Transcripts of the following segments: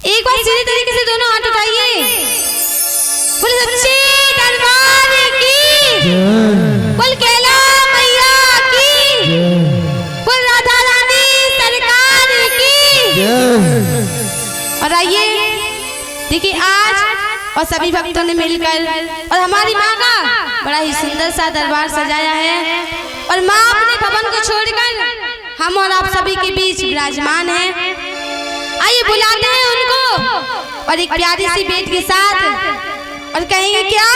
एक बार सीधे तरीके से दोनों हाथ उठाइए। बोल सच्चे दरबार की, बोल कैला मैया की, बोल राधा रानी सरकार की। और आइए देखिए आज और सभी भक्तों ने मिलकर और हमारी माँ का बड़ा ही सुंदर सा दरबार सजाया है और माँ अपने भवन को छोड़कर हम और आप सभी के बीच विराजमान है। आइए बुलाते हैं उनको और एक प्यारी सी बेट के साथ और कहेंगे क्या,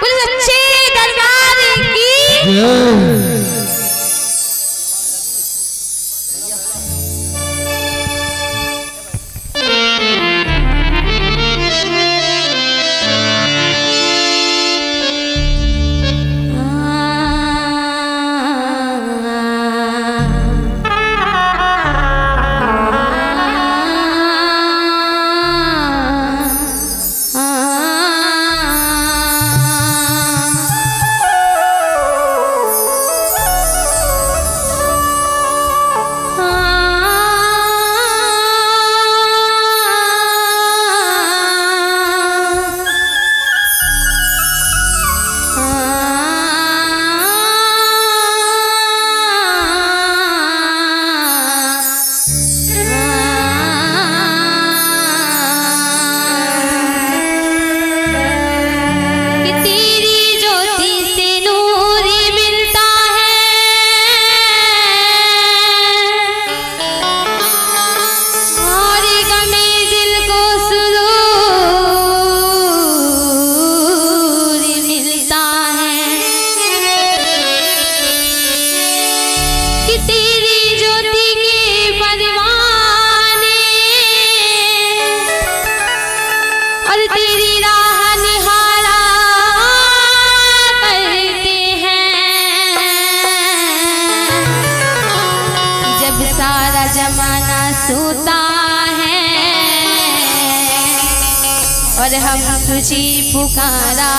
बोले सच्चे दरबार की। सोता है और हम तुझे पुकारा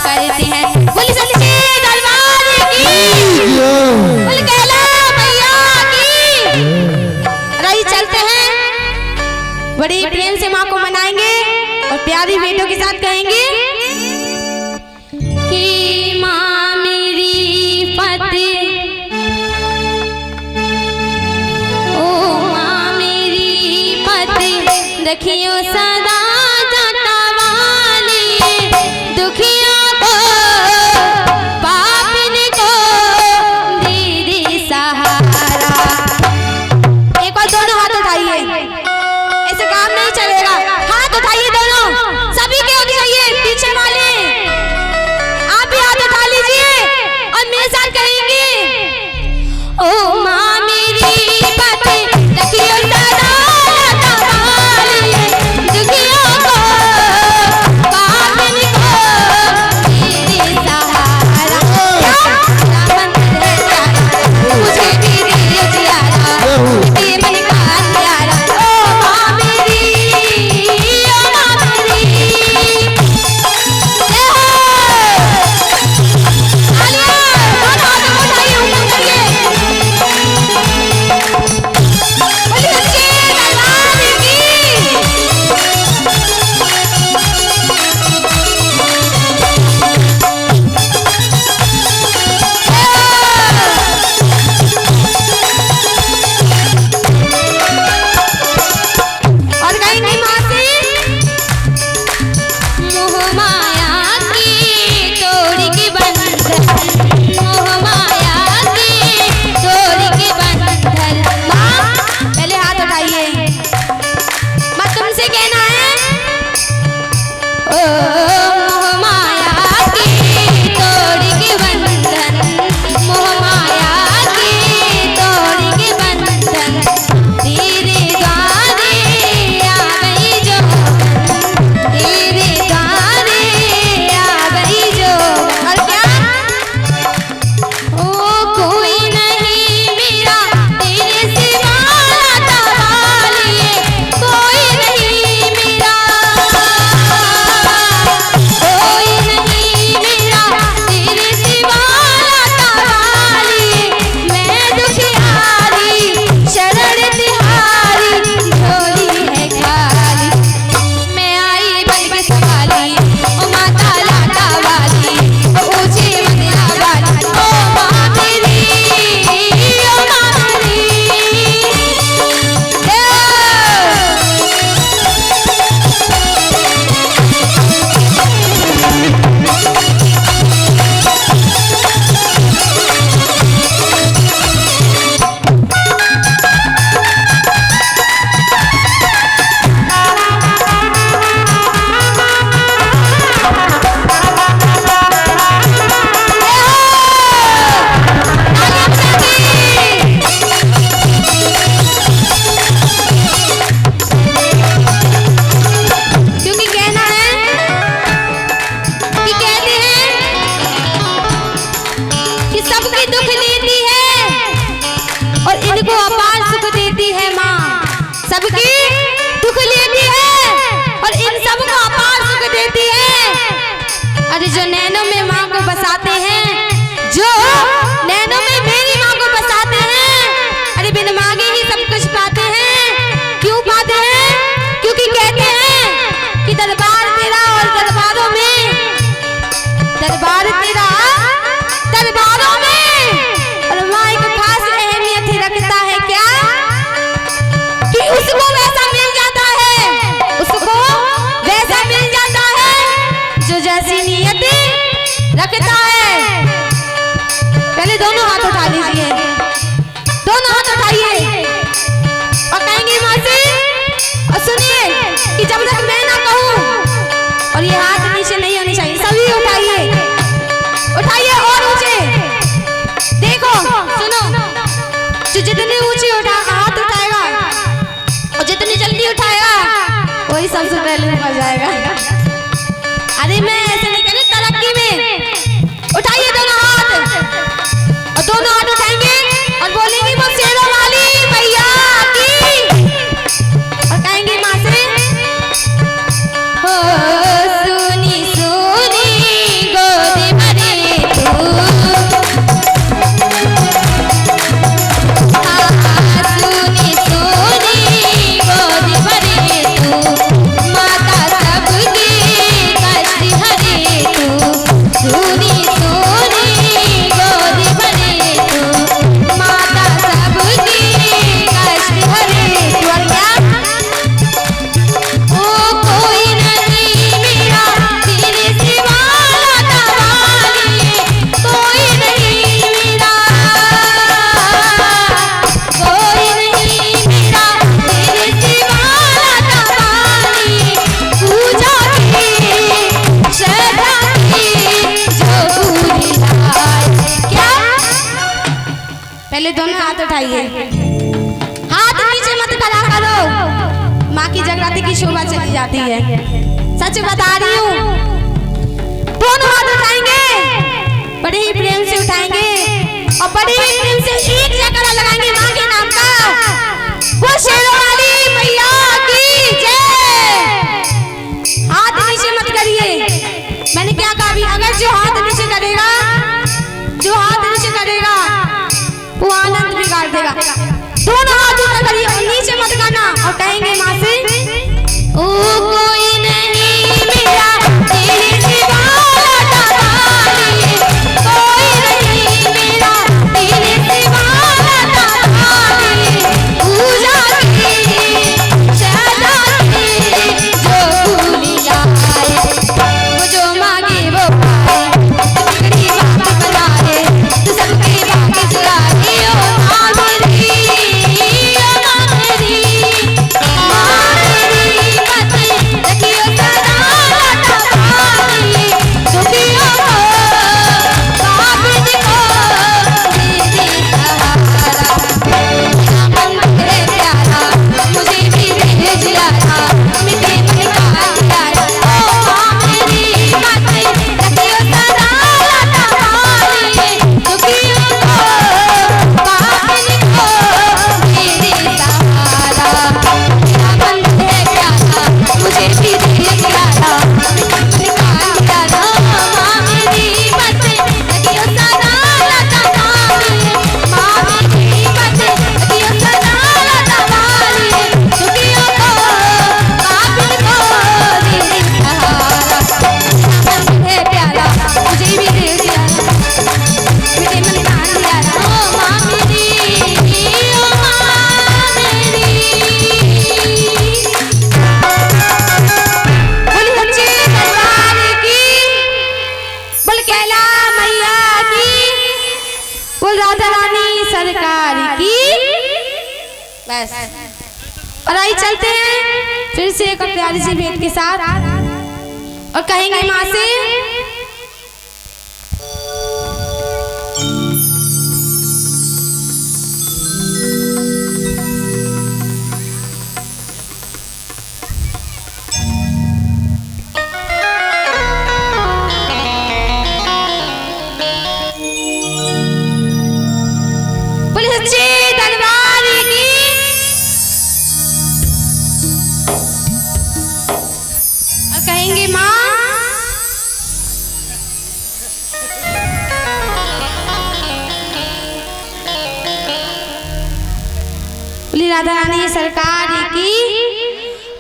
करते हैं। बोल सच्चे दरबार की, बोल कैला मैया की। रही चलते हैं, बड़े प्रेम से माँ को मनाएंगे और प्यारी बेटों के साथ कहेंगे कि माँ मेरी पति, रखियो सदा जटा वाली, दुखियों को पापिन को दीदी सहारा। एक बार दोनों हाथ उठाइए, ऐसे काम नहीं चलेगा। हाथ उठाइए दोनों, सभी के होने चाहिए। पीछे वाले आप भी हाथ उठा लीजिए और मेरे साथ कहेंगे, ओ माँ मेरी पति, रखियो सदा दुखियों को पापिन को जो नैनों में माँ को बसाते हैं, जो नैनों में मेरी माँ को बसाते हैं, अरे बिन मांगे ही सब कुछ पाते हैं। क्यों पाते हैं? क्योंकि कहते हैं कि दरबार तेरा और दरबारों में, दरबार तेरा दरबारों में, और माँ एक खास अहमियत ही रखता है क्या कि उसको वैसा मिल जाता है, उसको वैसा मिल जाता है जो जैसी नियत रखता है। पहले दोनों हाथ उठा लीजिए, दोनों हाथ उठाइए और कहेंगे माँ से, और सुनिए कि जब तक मैं ना कहूँ, और ये हाथ नीचे नहीं होने चाहिए, सभी उठाइए, उठाइए और ऊंचे। देखो सुनो, जो जितने ऊंचे हाथ उठाएगा और जितनी जल्दी उठाएगा वही सबसे पहले ऊपर जाएगा। अरे मैं ऐसे नहीं कह रही, तरक्की में उठाइए दोनों हाथ, और दोनों हाथ उठाएंगे और बोलेंगे वो शेरों वाली मैया की, और कहेंगे माँ से, हो सुनी सुनी गोदी भरे तू, सुनी सुनी गोदी भरे तू, माता सबकी कष्ट हरे तू, सुनी सुनी गोदी भरे तू, माता सबकी कष्ट हरे तू। और क्या? ओ कोई नहीं मेरा तेरे सिवा लता वाली, कोई नहीं मेरा, कोई नहीं मेरा तेरे सिवा लता वाली, पूजा की श्रद्धा की जो पूरी लाए। क्या? पहले दोनों हाथ उठाइए, हाथ नीचे मत खड़ा करो, माँ की जगराती की शोभा चली जाती है। सच बता रही हूँ, दोनों हाथ उठाएंगे, बड़े ही प्रेम से उठाएंगे और बड़े ही प्रेम से एक जगह लगाएंगे माँ के नाम का, वो शेरों वाली मैया की जय। हाथ नीचे मत करिए, मैंने क्या कहा अभी, अगर जो हाथ नीचे करेगा, जो हाथ नीचे करेगा वो आनंद बिगाड़ देगा। दोनों हाथ ऊपर करिए और नीचे मत करना, और कहेंगे माँ से, ओ कोई नहीं मेरा तेरे सिवा लता वाली, कोई नहीं मेरा तेरे सिवा लता वाली, पूजा की श्रद्धा की जो पूरी लाए, वो जो मांगे वो पाए, बिगड़ी बात बनाए तो सबकी बात चुराए। ओ माँ मेरी, ओ माँ मेरी, माँ मेरी मत रखियो सदा लता वाली, दुखियों को काबिज को दीदी सहारा, मेरा मन है प्यारा मुझे भी भेज लाना, मिटे मिटे का प्यारा। ओ माँ मेरी मत रखियो सदा लता वाली, दुखियों को काबिज को दीदी सहारा, मेरा मन है प्यारा मुझे भी भेज लाना, मिटे मिटे का प्यारा। माँ मेरी मत रखियो सदा लता वाली, माँ मेरी मत रखियो सदा लता वाली, दुखियों को काबिज को दीदी सहारा, मेरा मन है प्यारा मुझे भी भेज लाना, मिटे मन का प्यारा। ओ माँ मेरी, ओ माँ मेरी, बोल सच्चे दरबार की, बोल कैला मैया की, बोल राधा रानी सरकार की। बस, और आई चलते हैं फिर से एक प्यारी सी भेंट के साथ, और कहेंगे माँ से, बोल सच्चे दरबार की, और कहेंगे माँ राधा रानी सरकार की।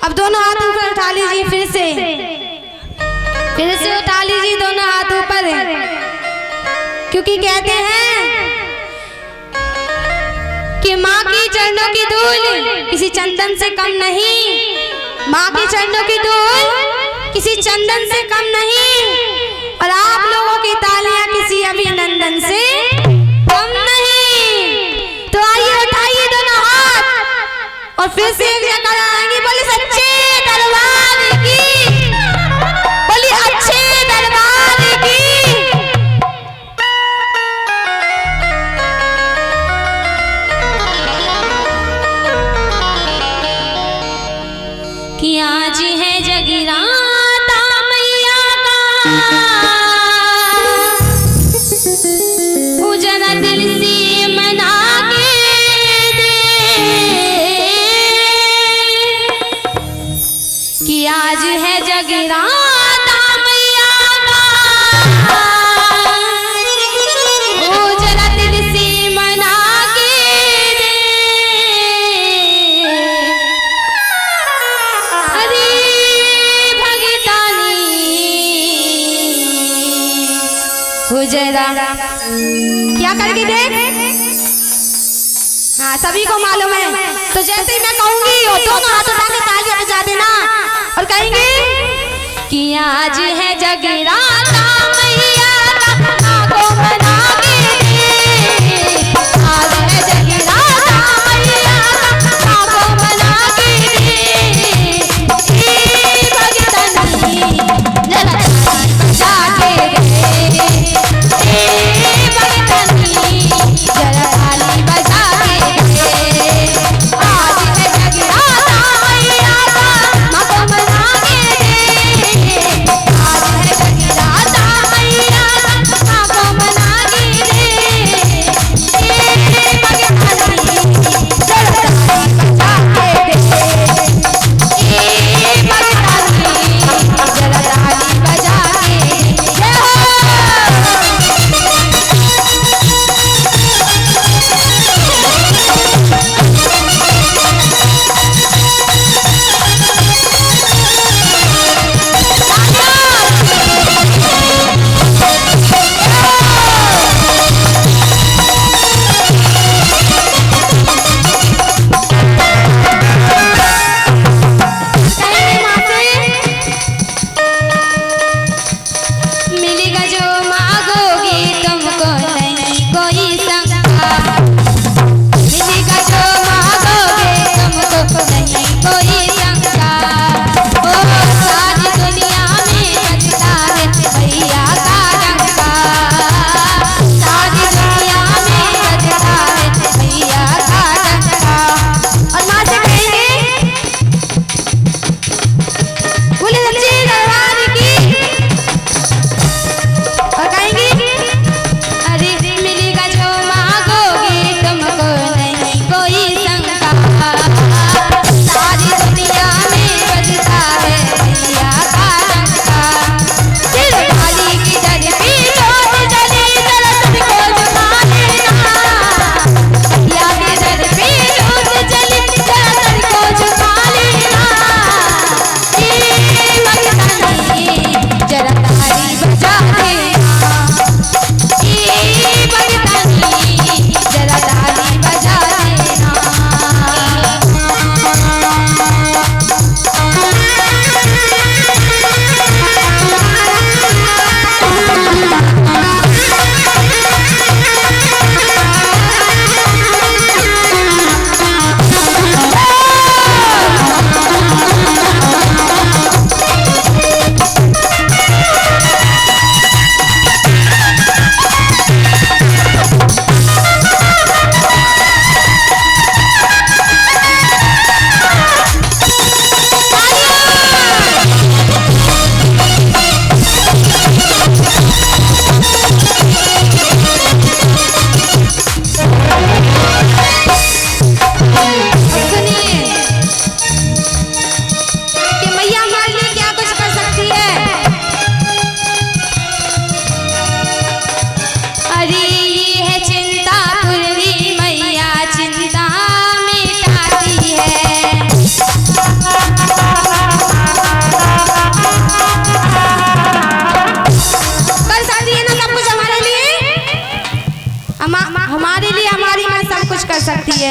अब दोनों हाथ ऊपर उठा लीजिए, फिर से उठा लीजिए दोनों हाथ ऊपर, क्योंकि कहते हैं कि माँ की चरणों की धूल किसी चंदन से कम नहीं, माँ की चरणों की धूल किसी चंदन से कम नहीं, और आप लोगों की तालियां किसी अभिनंदन से कम नहीं। तो आइए उठाइए दोनों हाथ और फिर से एक जगह आएंगे। बोले सच्चे दरबार की, बोले अच्छे दरबार की। कि आज है जगराता मैया का, पूजन दिल से मना के दे, कि आज है जगराता मैया का, पूजन दिल से मना के दे। अरे भगतानी गुजरा क्या करके देख। हाँ, सभी को मालूम है। तो जैसे ही मैं कहूंगी दोनों हाथ उठा के तालियां बजा देना और कहेंगे कि आज है जगराता मैया का, को मना के दे। आज है जगराता मैया का, को मना के दे। भगतनी जरा जाके दे, भगतनी जरा ताली बजा के दे। आज है जगराता मैया का, को मना के दे। आज है जगराता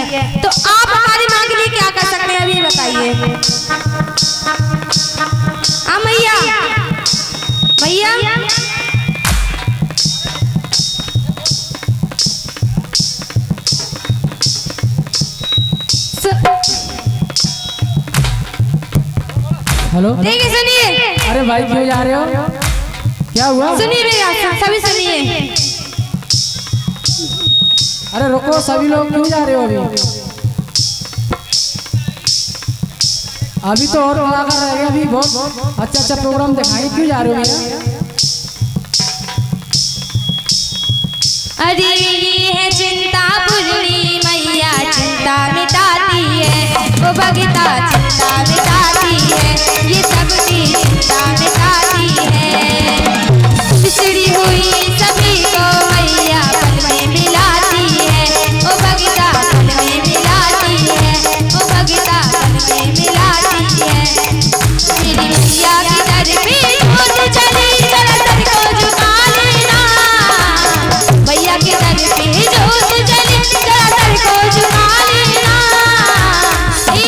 है, तो आप हमारी माँ के लिए क्या कर सकते हैं अभी बताइए। हाँ मैया, मैया हेलो, देखिए सुनिए। अरे भाई क्यों जा रहे हो, क्या हुआ? सुनिए मेरी बात, सभी सुनिए। अरे रुको, सभी लोग क्यों जा रहे हो? अभी तो और कलाकार रह गए, अभी बहुत अच्छा अच्छा प्रोग्राम दिखाएं, क्यों जा रहे हो भैया? अरे ये है चिंता पूर्णी मैया, चिंता मिटाती है वो भगता, चिंता मिटाती है, ये सबकी चिंता मिटाती है। बिछड़ी हुई सभी को मैया पल में मिलाती है, वो भगता पल में मिलाती है, वो भगता पल में मिलाती है। मेरी मैया की दर पे जोत जली, जरा सर को झुका लेना। मैया के दर पे जोत जली, जरा सर को झुका लेना। ए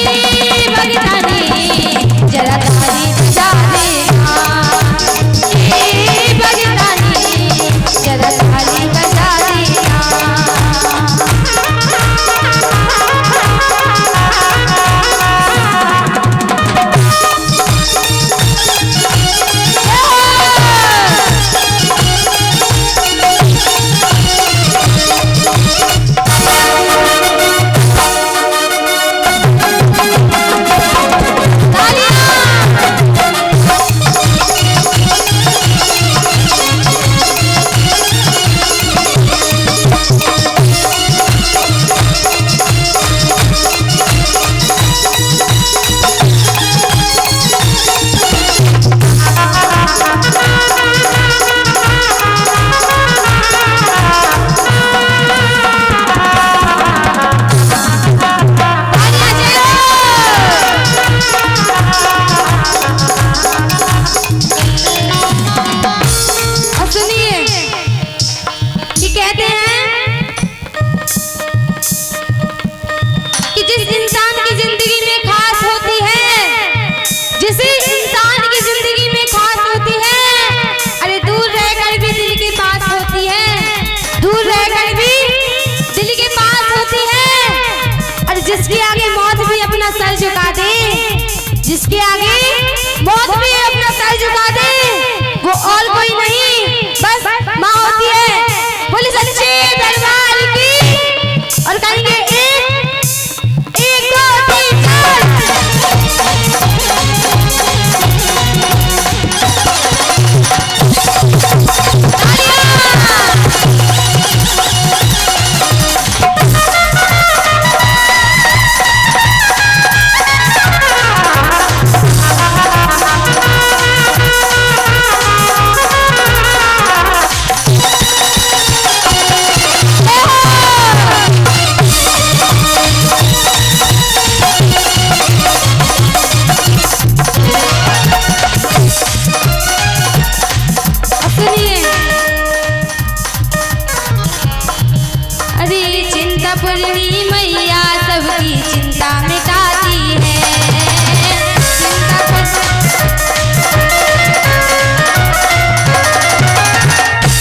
भगतानी जरा ताली बजा देना, ए भगतानी जरा ताली बजा देना। जिसके आगे मौत भी अपना सर झुका दे, जिसके आगे मौत भी अपना सर झुका दे, वो और कोई नहीं बस माँ होती है। बोले सच्चे दरबार की, और कहेंगे एक दो तीन चार। पूर्णी मैया सबकी चिंता मिटाती है,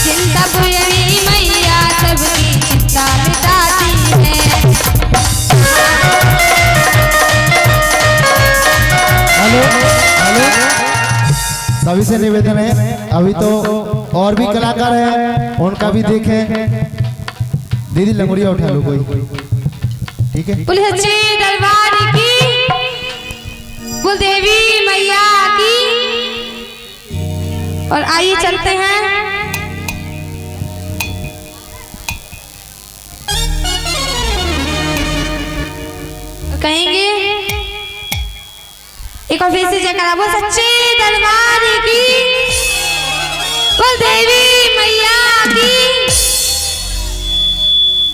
चिंता पूर्णी मैया सबकी चिंता मिटाती है। हेलो हेलो, सभी से निवेदन है, अभी तो और भी कलाकार हैं, उनका भी देखें। दीदी लंगड़िया उठा लो कोई, ठीक है? बोले सच्चे दरबार की, बोल देवी मैया की। और आइए चलते हैं। कहेंगे एक और फिर से जयकारा, बोल सच्चे दरबार की, बोल देवी मैया की।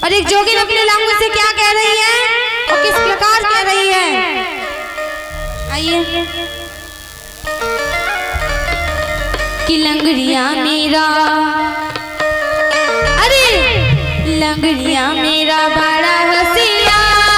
और एक जोगिन अपने लंगों से क्या कह रही है और किस प्रकार कह रही है, आइए। कि लंगड़िया मेरा, अरे लंगड़िया मेरा बड़ा होशियार,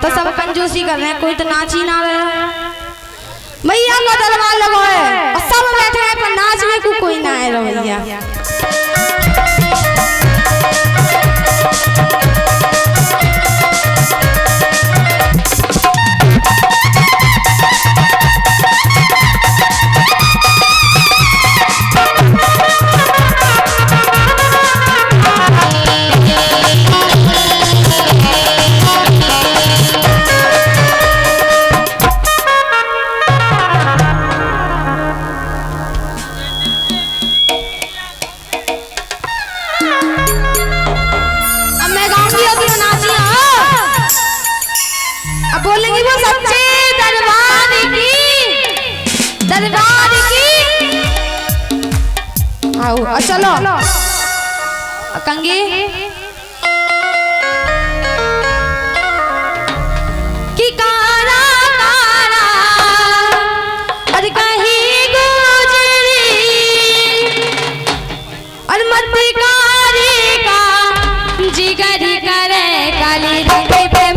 तो सब कंजूसी कर रहे हैं, कोई तो नाच ही ना रहा है। मैया का दरबार लगो है और सब बैठे हैं पर नाच में को कोई ना है भैया। बोलेंगी वो सच्चे दरबार की आओ चलो कंगी कि कारा कारा और कहीं गुजरी और मत कारी का जिगर करे काली रंग पे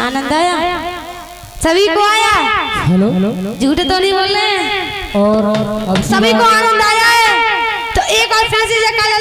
आनंद आया? सभी को आया? हेलो झूठ तो नहीं बोल रहे हैं? और अब सभी को आनंद आया है तो एक और फिर से जयकारा